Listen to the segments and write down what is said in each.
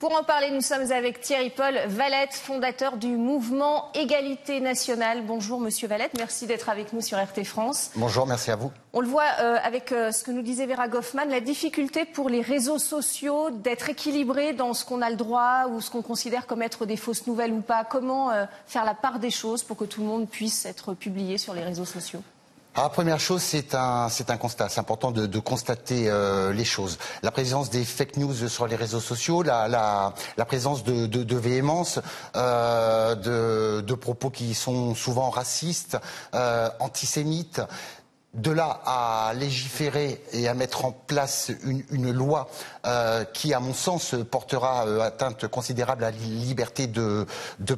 Pour en parler, nous sommes avec Thierry-Paul Valette, fondateur du mouvement Égalité Nationale. Bonjour Monsieur Valette, merci d'être avec nous sur RT France. Bonjour, merci à vous. On le voit avec ce que nous disait Vera Goffman, la difficulté pour les réseaux sociaux d'être équilibrés dans ce qu'on a le droit ou ce qu'on considère comme être des fausses nouvelles ou pas. Comment faire la part des choses pour que tout le monde puisse être publié sur les réseaux sociaux ? Alors, la première chose, c'est un constat. C'est important de constater les choses. La présence des fake news sur les réseaux sociaux, la présence de véhémence, de propos qui sont souvent racistes, antisémites. De là à légiférer et à mettre en place une loi qui, à mon sens, portera atteinte considérable à la liberté de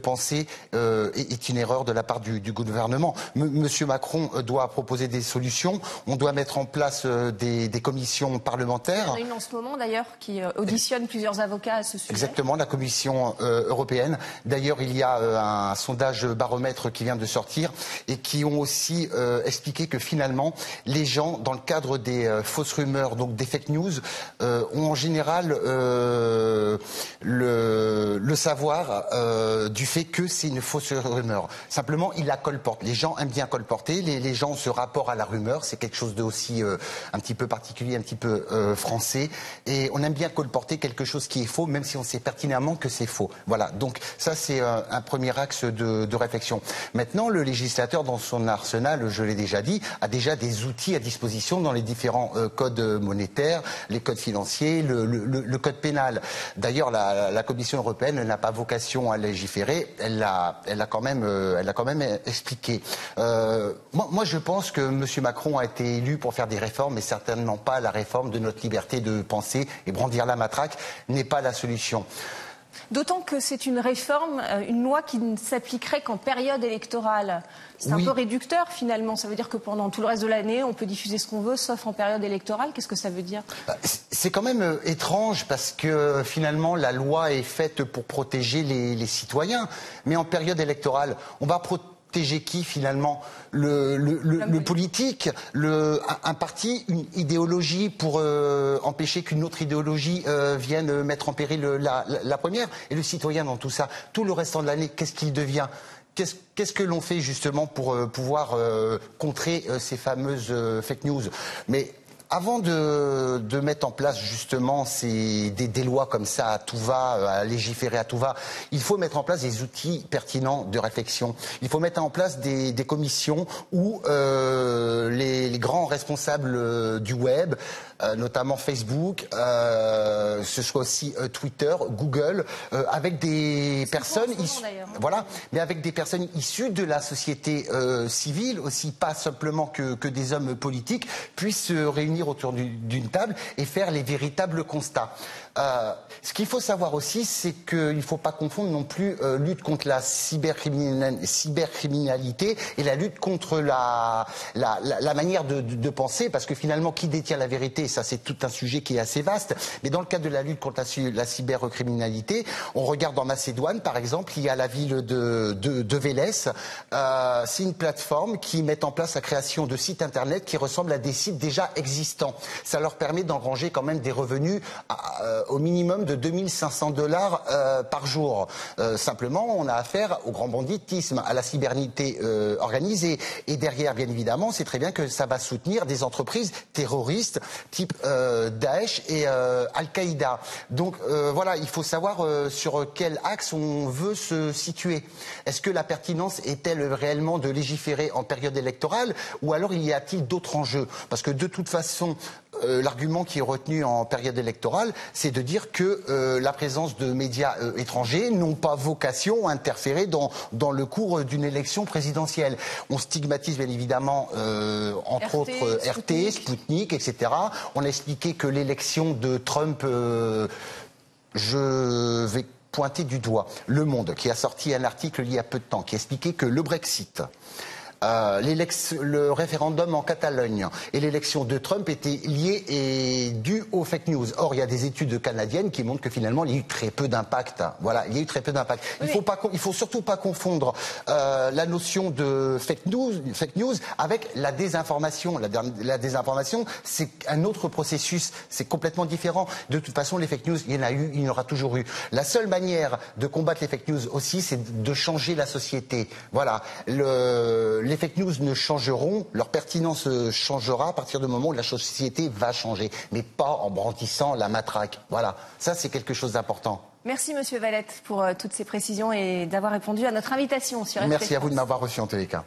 penser est une erreur de la part du gouvernement. Monsieur Macron doit proposer des solutions. On doit mettre en place des commissions parlementaires. Il y en a une en ce moment d'ailleurs qui auditionne plusieurs avocats à ce sujet. Exactement, la Commission européenne. D'ailleurs, il y a un sondage baromètre qui vient de sortir et qui ont aussi expliqué que finalement, les gens, dans le cadre des fausses rumeurs, donc des fake news, ont en général le savoir du fait que c'est une fausse rumeur. Simplement, ils la colportent. Les gens aiment bien colporter. Les gens ont ce rapport à la rumeur. C'est quelque chose de aussi un petit peu particulier, un petit peu français. Et on aime bien colporter quelque chose qui est faux, même si on sait pertinemment que c'est faux. Voilà. Donc ça, c'est un premier axe de réflexion. Maintenant, le législateur, dans son arsenal, je l'ai déjà dit, a déjà des outils à disposition dans les différents codes monétaires, les codes financiers, le code pénal. D'ailleurs, la Commission européenne n'a pas vocation à légiférer. Elle l'a quand même expliqué. Moi, je pense que M. Macron a été élu pour faire des réformes, mais certainement pas la réforme de notre liberté de penser, et brandir la matraque n'est pas la solution. D'autant que c'est une réforme, une loi qui ne s'appliquerait qu'en période électorale. C'est un peu réducteur finalement. Ça veut dire que pendant tout le reste de l'année, on peut diffuser ce qu'on veut, sauf en période électorale. Qu'est-ce que ça veut dire ? C'est quand même étrange parce que finalement, la loi est faite pour protéger les citoyens. Mais en période électorale, on va protéger qui finalement ? Le politique, un parti, une idéologie pour empêcher qu'une autre idéologie vienne mettre en péril la première. Et le citoyen dans tout ça, tout le restant de l'année, qu'est-ce qu'il devient ? Qu'est-ce que l'on fait justement pour pouvoir contrer ces fameuses fake news ? Mais avant de mettre en place justement des lois comme ça à tout va, à légiférer à tout va, il faut mettre en place des outils pertinents de réflexion. Il faut mettre en place des commissions où les grands responsables du web, notamment Facebook, ce soit aussi Twitter, Google, avec des personnes mais avec des personnes issues de la société civile aussi, pas simplement que des hommes politiques, puissent se réunir autour d'une table et faire les véritables constats. Ce qu'il faut savoir aussi, c'est qu'il ne faut pas confondre non plus lutte contre la cybercriminalité et la lutte contre la manière de penser, parce que finalement, qui détient la vérité, ça c'est tout un sujet qui est assez vaste. Mais dans le cadre de la lutte contre la cybercriminalité, on regarde en Macédoine, par exemple, il y a la ville de Vélez. C'est une plateforme qui met en place la création de sites internet qui ressemblent à des sites déjà existants. Ça leur permet d'engranger quand même des revenus au minimum de $2500 par jour. Simplement, on a affaire au grand banditisme, à la cybercriminalité organisée. Et derrière, bien évidemment, c'est très bien que ça va soutenir des entreprises terroristes type Daesh et Al-Qaïda. Donc voilà, il faut savoir sur quel axe on veut se situer. Est-ce que la pertinence est-elle réellement de légiférer en période électorale, ou alors y a-t-il d'autres enjeux ? Parce que de toute façon, l'argument qui est retenu en période électorale, c'est de dire que la présence de médias étrangers n'ont pas vocation à interférer dans le cours d'une élection présidentielle. On stigmatise bien évidemment, entre autres, RT, Sputnik, etc. On a expliqué que l'élection de Trump, je vais pointer du doigt Le Monde, qui a sorti un article il y a peu de temps, qui expliquait que le Brexit le référendum en Catalogne et l'élection de Trump étaient liés et dus aux fake news. Or, il y a des études canadiennes qui montrent que finalement, il y a eu très peu d'impact. Voilà, il y a eu très peu d'impact. Oui. Il faut surtout pas confondre la notion de fake news avec la désinformation. La désinformation, c'est un autre processus. C'est complètement différent. De toute façon, les fake news, il y en a eu, il y en aura toujours eu. La seule manière de combattre les fake news aussi, c'est de changer la société. Voilà. Les fake news ne changeront, leur pertinence changera à partir du moment où la société va changer, mais pas en brandissant la matraque. Voilà, ça c'est quelque chose d'important. Merci Monsieur Valette pour toutes ces précisions et d'avoir répondu à notre invitation sur RT France. Merci à vous de m'avoir reçu en tous les cas.